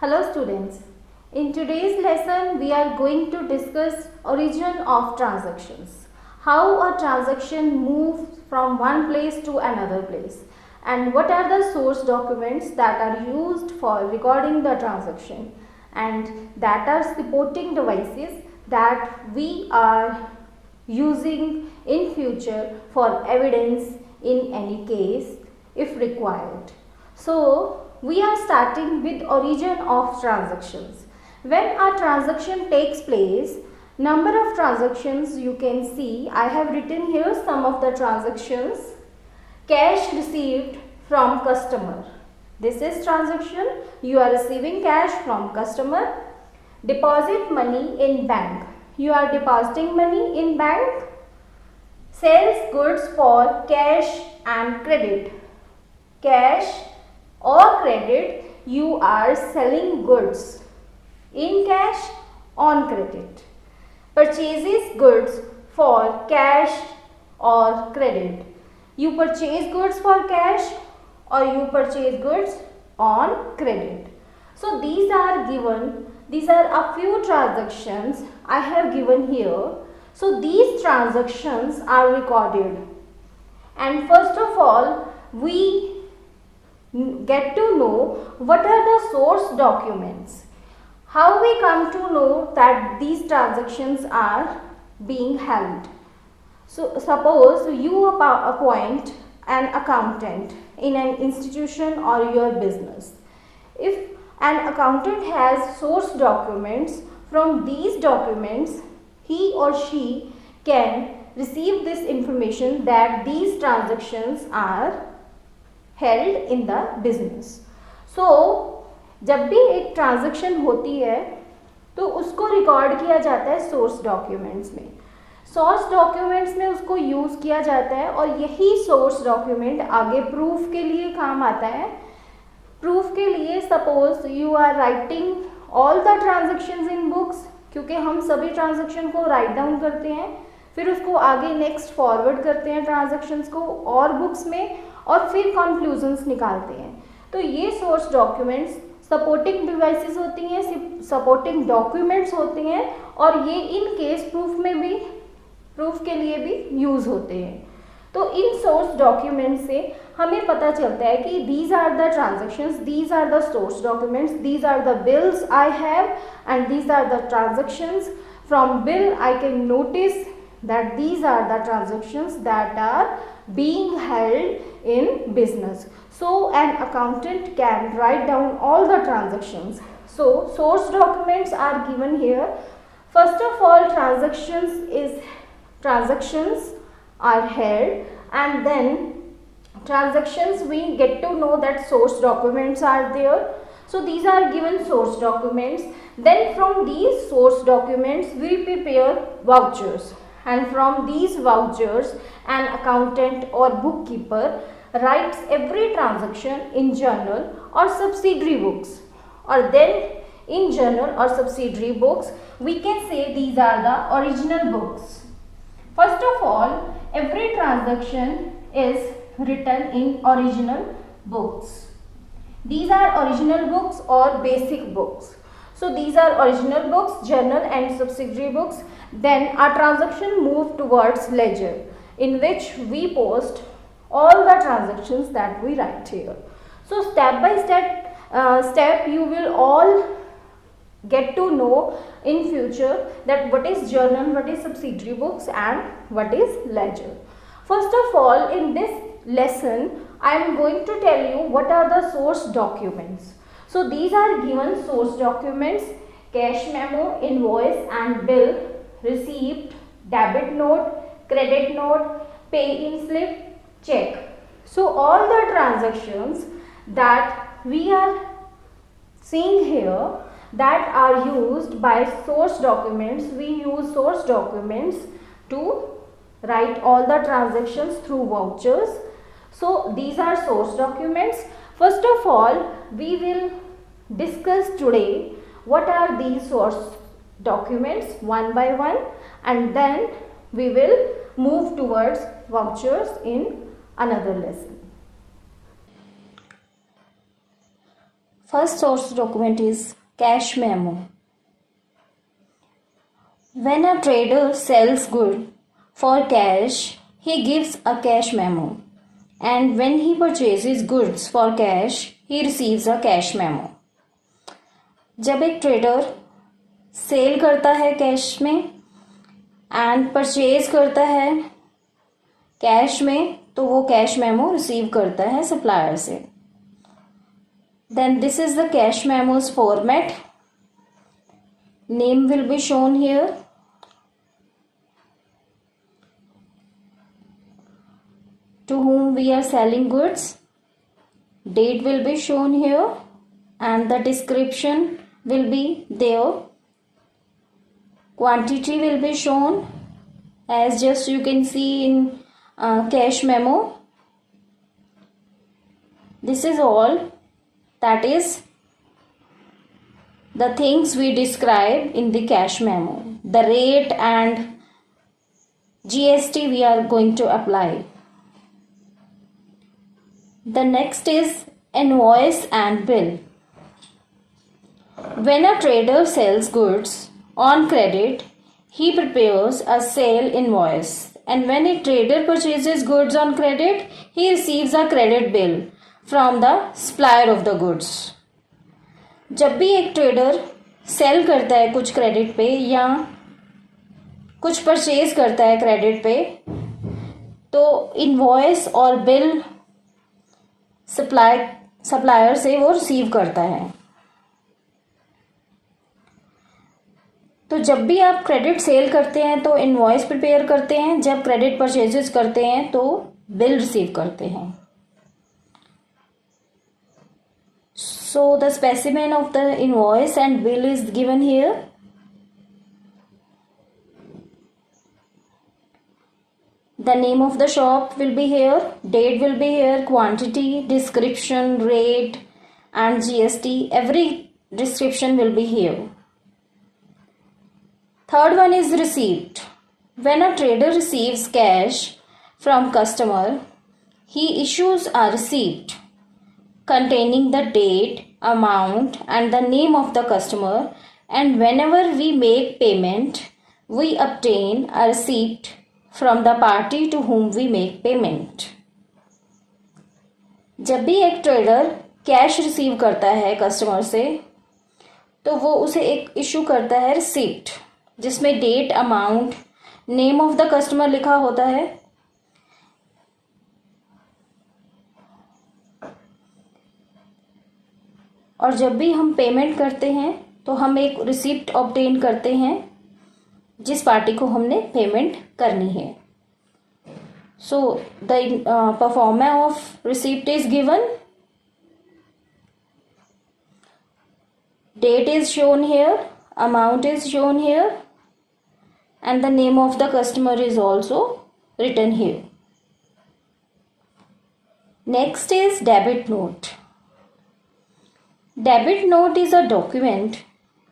Hello students, in today's lesson we are going to discuss origin of transactions. How a transaction moves from one place to another place and what are the source documents that are used for recording the transaction and that are supporting devices that we are using in future for evidence in any case if required. So we are starting with origin of transactions. When a transaction takes place, number of transactions you can see. I have written here some of the transactions. Cash received from customer. This is transaction. You are receiving cash from customer. Deposit money in bank. You are depositing money in bank. Sells goods for cash and credit. Cash or credit, you are selling goods in cash on credit. Purchases goods for cash or credit. You purchase goods for cash or you purchase goods on credit. So these are given, these are a few transactions I have given here. So these transactions are recorded. And first of all, we get to know what are the source documents. How we come to know that these transactions are being held. So suppose you appoint an accountant in an institution or your business. If an accountant has source documents, from these documents he or she can receive this information that these transactions are held in the business. So जब भी एक transaction होती है तो उसको record किया जाता है सोर्स डॉक्यूमेंट्स में. सोर्स डॉक्यूमेंट्स में उसको यूज़ किया जाता है और यही सोर्स डॉक्यूमेंट आगे प्रूफ के लिए काम आता है. प्रूफ के लिए suppose you are writing all the transactions in books, क्योंकि हम सभी ट्रांजैक्शन को राइट डाउन करते हैं, फिर उसको आगे नेक्स्ट फॉरवर्ड करते हैं ट्रांजैक्शंस को और बुक्स में, और फिर कंक्लूजन्स निकालते हैं. तो ये सोर्स डॉक्यूमेंट्स सपोर्टिंग डिवाइसेस होती हैं, सपोर्टिंग डॉक्यूमेंट्स होते हैं और ये इन केस प्रूफ में भी, प्रूफ के लिए भी यूज़ होते हैं. तो इन सोर्स डॉक्यूमेंट्स से हमें पता चलता है कि these are the transactions, these are the source documents, these are the bills I have and these are the transactions. From bill I can notice that these are the transactions that are being held in business. So an accountant can write down all the transactions. So source documents are given here. First of all, transactions are held, and then transactions we get to know that source documents are there. So these are given source documents. Then from these source documents we prepare vouchers. And from these vouchers an accountant or bookkeeper writes every transaction in journal or subsidiary books, or then in journal or subsidiary books we can say these are the original books. First of all, every transaction is written in original books. These are original books or basic books. So these are original books, journal and subsidiary books. Then our transaction move towards ledger, in which we post all the transactions that we write here. So step by step you will all get to know in future that what is journal, what is subsidiary books and what is ledger. First of all, in this lesson I am going to tell you what are the source documents. So these are given source documents: cash memo, invoice and bill, receipt, debit note, credit note, pay-in slip, check. So all the transactions that we are seeing here that are used by source documents, we use source documents to write all the transactions through vouchers. So these are source documents. First of all, we will discuss today what are these source documents one by one, and then we will move towards vouchers in another lesson. First source document is cash memo. When a trader sells goods for cash, he gives a cash memo. And when he purchases goods for cash, he receives a cash memo. जब एक trader cell करता है cash में and purchase करता है cash में, तो वो कैश मेमो रिसीव करता है सप्लायर से. Then this is the cash memos format. Name will be shown here. To whom we are selling goods. Date will be shown here and the description will be there. Quantity will be shown as just you can see in cash memo. This is all. That is the things we describe in the cash memo. The rate and GST we are going to apply. The next is invoice and bill. When a trader sells goods on credit, he prepares a sale invoice. And when a trader purchases goods on credit, he receives a credit bill from the supplier of the goods. जब भी एक trader cell करता है कुछ credit पे या कुछ purchase करता है क्रेडिट पे, तो इनवॉइस और बिल सप्लायर से वो रिसीव करता है. तो जब भी आप क्रेडिट सेल करते हैं तो इनवॉइस प्रिपेयर करते हैं, जब क्रेडिट परचेजेस करते हैं तो बिल रिसीव करते हैं. So the specimen of the invoice and bill is given here. The name of the shop will be here, date will be here, quantity, description, rate and GST, every description will be here. Third one is receipt. When a trader receives cash from customer, he issues a receipt containing the date, amount and the name of the customer, and whenever we make payment, we obtain a receipt from the party to whom we make payment. जब भी एक trader cash receive करता है customer से, तो वो उसे एक इशू करता है रिसीप्ट, जिसमें date, amount, name of the customer लिखा होता है. और जब भी हम पेमेंट करते हैं तो हम एक रिसिप्ट ऑब्टेन करते हैं जिस पार्टी को हमने पेमेंट करनी है. So the proforma of receipt is given. Date is shown here, amount is shown here and the name of the customer is also written here. Next is debit note. Debit note is a document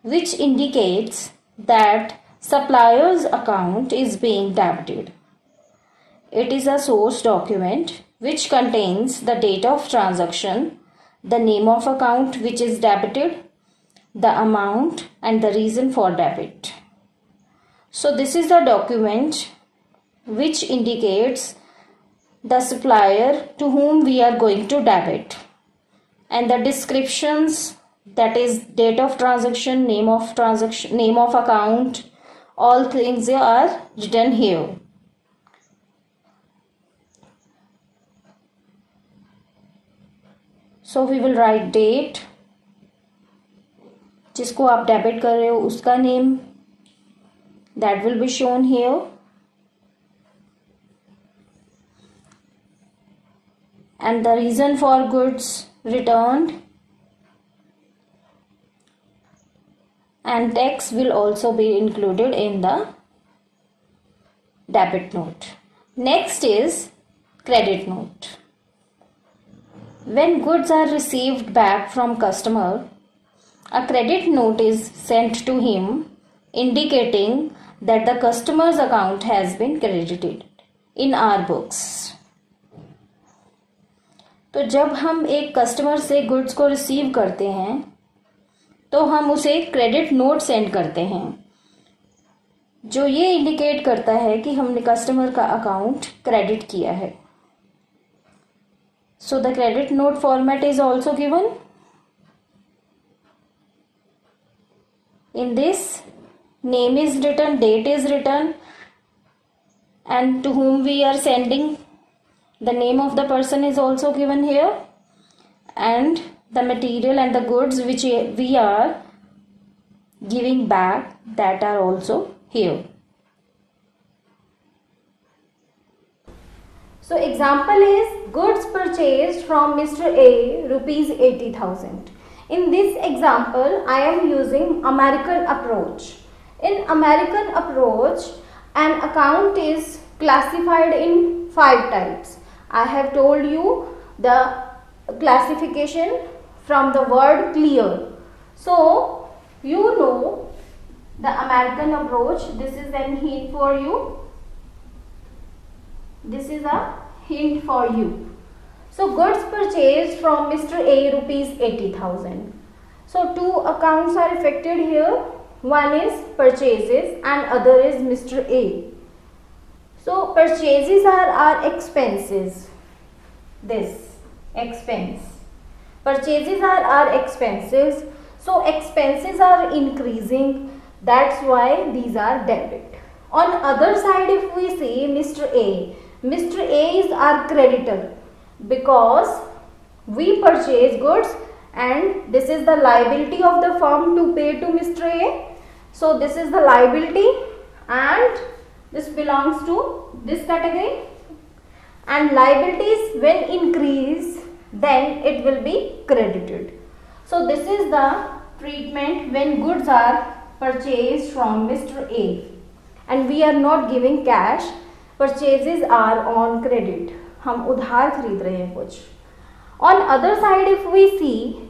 which indicates that supplier's account is being debited. It is a source document which contains the date of transaction, the name of account which is debited, the amount and the reason for debit. So this is the document which indicates the supplier to whom we are going to debit, and the descriptions, that is date of transaction, name of account, all things are written here. So we will write date, जिसको आप debit कर रहे हो उसका name, that will be shown here. And the reason for goods returned, and tax will also be included in the debit note. Next is credit note. When goods are received back from customer, a credit note is sent to him indicating that the customer's account has been credited in our books. तो जब हम एक customer से goods को receive करते हैं तो हम उसे क्रेडिट नोट सेंड करते हैं, जो ये इंडिकेट करता है कि हमने कस्टमर का अकाउंट क्रेडिट किया है. So the credit note format is also given. In this, name is written, date is written, and to whom we are sending, the name of the person is also given here, and the material and the goods which we are giving back, that are also here. So example is goods purchased from Mr. A rupees 80,000. In this example, I am using American approach. In American approach, an account is classified in 5 types. I have told you the classification from the word clear. So, you know the American approach. This is an hint for you. This is a hint for you. So goods purchased from Mr. A rupees 80,000. So two accounts are affected here. One is purchases and other is Mr. A. So purchases are our expenses. This expense. Purchases are our expenses. So expenses are increasing. That's why these are debit. On other side, if we see Mr. A, Mr. A is our creditor because we purchase goods and this is the liability of the firm to pay to Mr. A. So this is the liability and this belongs to this category, and liabilities when increase then it will be credited. So this is the treatment when goods are purchased from Mr. A and we are not giving cash. Purchases are on credit. हम उधार खरीद रहे हैं कुछ. On other side, if we see,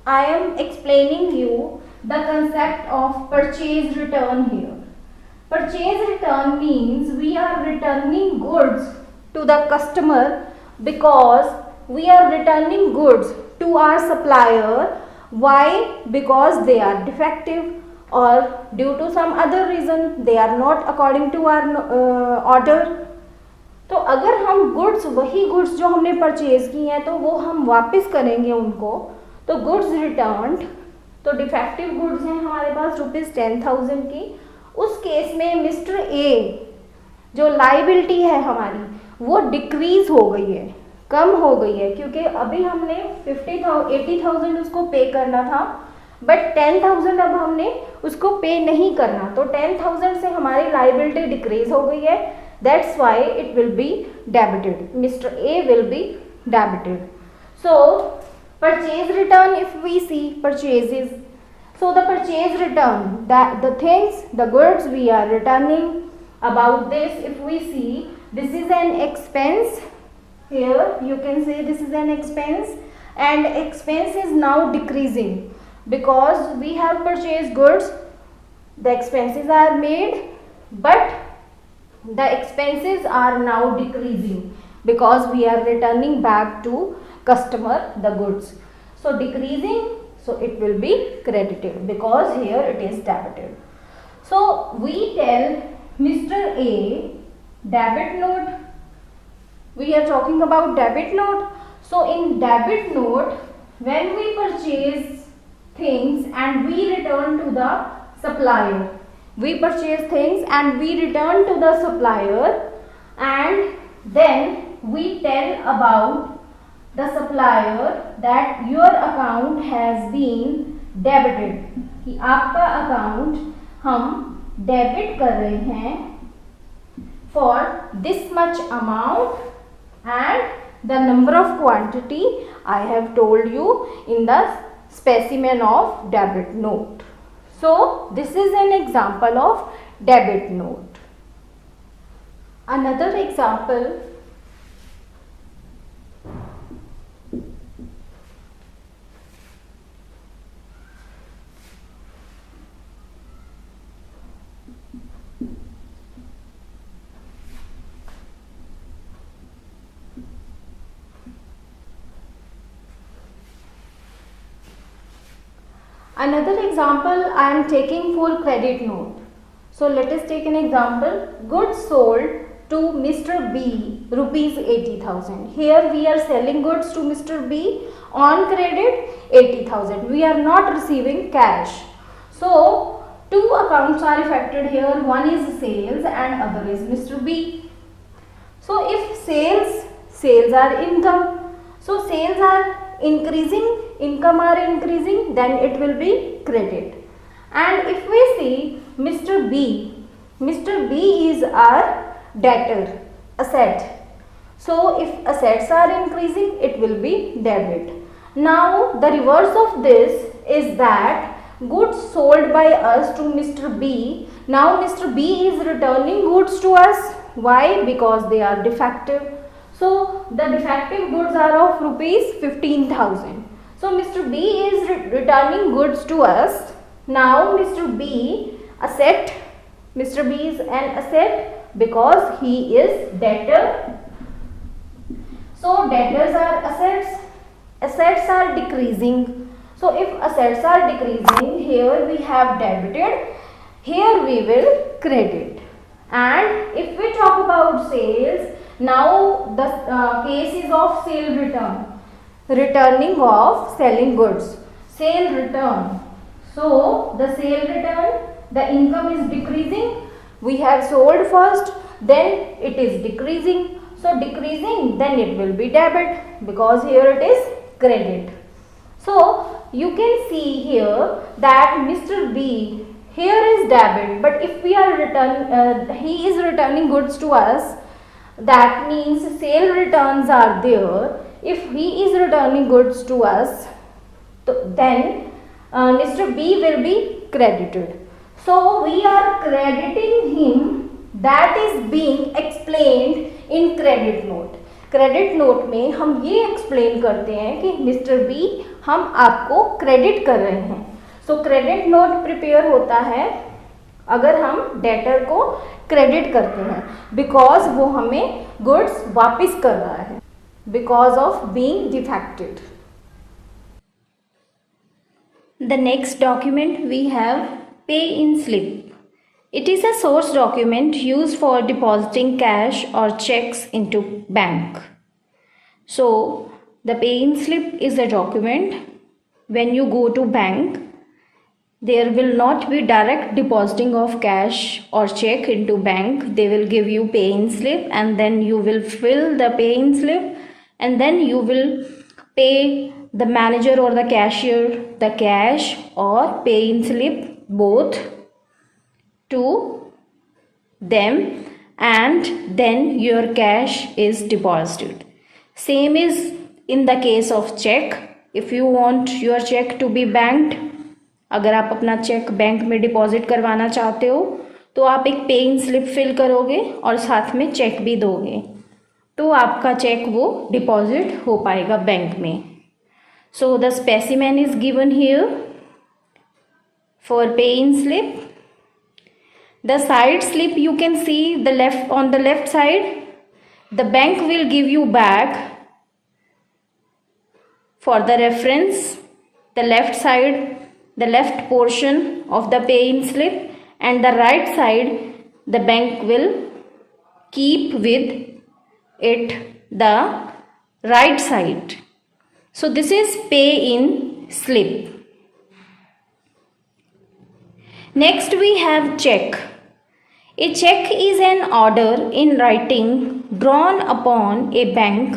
I am explaining you the concept of purchase return here. Purchase return means we are returning goods to the customer because we are returning goods to our supplier. Why? Because they are defective or due to some other reason they are not according to our order. तो अगर हम goods, वही goods जो हमने purchase की हैं तो वो हम वापस करेंगे उनको, तो गुड्स रिटर्न, तो डिफेक्टिव गुड्स हैं हमारे पास ₹10,000 की. उस केस में मिस्टर ए जो लाइबिलिटी है हमारी वो डिक्रीज हो गई है, कम हो गई है, क्योंकि अभी हमने 80,000 उसको पे करना था बट 10,000 अब हमने उसको पे नहीं करना, तो 10,000 से हमारी लाइबिलिटी डिक्रीज हो गई है. That's why it will be debited. Mr. A will be debited. So purchase return, if we see purchases, so the purchase return, that the things, the goods we are returning, about this if we see, this is an expense. Here you can say this is an expense, and expense is now decreasing because we have purchased goods. The expenses are made, but the expenses are now decreasing because we are returning back to customer the goods. So decreasing, so it will be credited because here it is debited. So we tell Mr. A debit note. We are talking about debit note. So in debit note, when we purchase things and we return to the supplier, we purchase things and we return to the supplier, and then we tell about the supplier that your account has been debited, कि आपका account हम debit कर रहे हैं for this much amount and the number of quantity I have told you in the specimen of debit note. So this is an example of debit note. Another example, Another example I am taking for credit note. So let us take an example. Goods sold to Mr. B rupees 80,000. Here we are selling goods to Mr. B on credit 80,000. We are not receiving cash. So two accounts are affected here. One is sales and other is Mr. B. So if sales are income. So sales are increasing, income are increasing, then it will be credit. And if we see Mr. B is our debtor, asset. So if assets are increasing, it will be debit. Now the reverse of this is that goods sold by us to Mr. B. Now Mr. B is returning goods to us. Why? Because they are defective. So the defective goods are of rupees 15,000. So Mr. B is returning goods to us. Now Mr. B is an asset because he is debtor. So debtors are assets. Assets are decreasing. So if assets are decreasing, here we have debited, here we will credit. And if we talk about sales, now the case is of sale return, returning of selling goods, sale return. So the sale return, the income is decreasing. We have sold first, then it is decreasing. So decreasing, then it will be debit because here it is credit. So you can see here that Mr. B here is debit, but if we are he is returning goods to us, that means sale returns are there. If he is returning goods to us, then Mr. B will be credited. So we are crediting him, that is being explained in credit note. Credit note में हम ये explain करते हैं कि mister B हम आपको credit कर रहे हैं. सो क्रेडिट नोट प्रिपेयर होता है अगर हम डेटर को क्रेडिट करते हैं बिकॉज वो हमें गुड्स वापस कर रहा है because of being defected. The next document we have pay-in slip. It is a source document used for depositing cash or checks into bank. So the pay-in slip is a document when you go to bank. There will not be direct depositing of cash or check into bank. They will give you pay-in slip and then you will fill the pay-in slip and then you will pay the manager or the cashier the cash or pay-in slip both to them and then your cash is deposited. Same is in the case of check. If you want your check to be banked, अगर आप अपना cheque bank में deposit करवाना चाहते हो तो आप एक पे इन स्लिप फिल करोगे और साथ में चेक भी दोगे तो आपका चेक वो डिपॉजिट हो पाएगा बैंक में. So the specimen is given here for pay-in slip. The side slip you can see on the left side. The bank will give you back for the reference the left side, the left portion of the pay-in slip, and the right side the bank will keep with it the right side. So this is pay-in slip. Next we have check. A check is an order in writing drawn upon a bank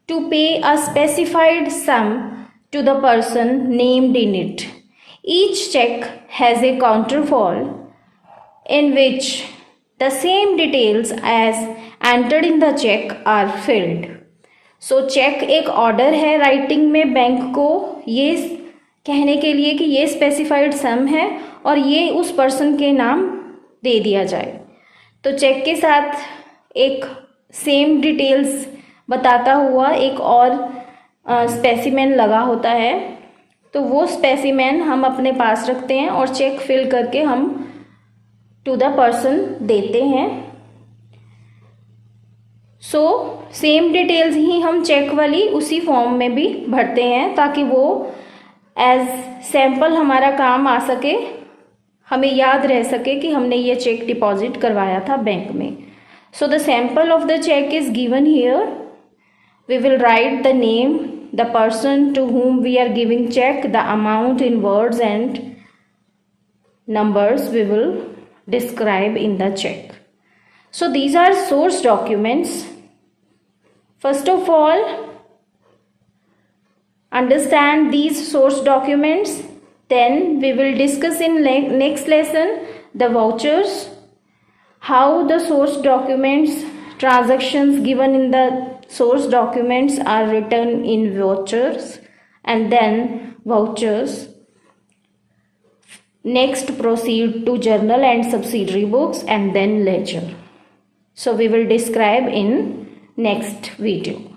to pay a specified sum to the person named in it. Each check has a counterfoil in which the same details as entered in the check are filled. सो cheque एक order है writing में bank को ये कहने के लिए कि ये स्पेसिफाइड सम है और ये उस पर्सन के नाम दे दिया जाए. तो चेक के साथ एक सेम डिटेल्स बताता हुआ एक और स्पेसिमेन लगा होता है तो वो स्पेसिमेन हम अपने पास रखते हैं और चेक फिल करके हम टू द पर्सन देते हैं. सो सेम डिटेल्स ही हम चेक वाली उसी फॉर्म में भी भरते हैं ताकि वो एज सैम्पल हमारा काम आ सके, हमें याद रह सके कि हमने ये चेक डिपॉजिट करवाया था बैंक में. So the sample of the cheque is given here. We will write the name, the person to whom we are giving check, the amount in words and numbers we will describe in the check. So these are source documents. First of all, understand these source documents. Then we will discuss in next lesson the vouchers, how the source documents, transactions given in the source documents are written in vouchers, and then vouchers. Next proceed to journal and subsidiary books and then ledger. So we will describe in next video.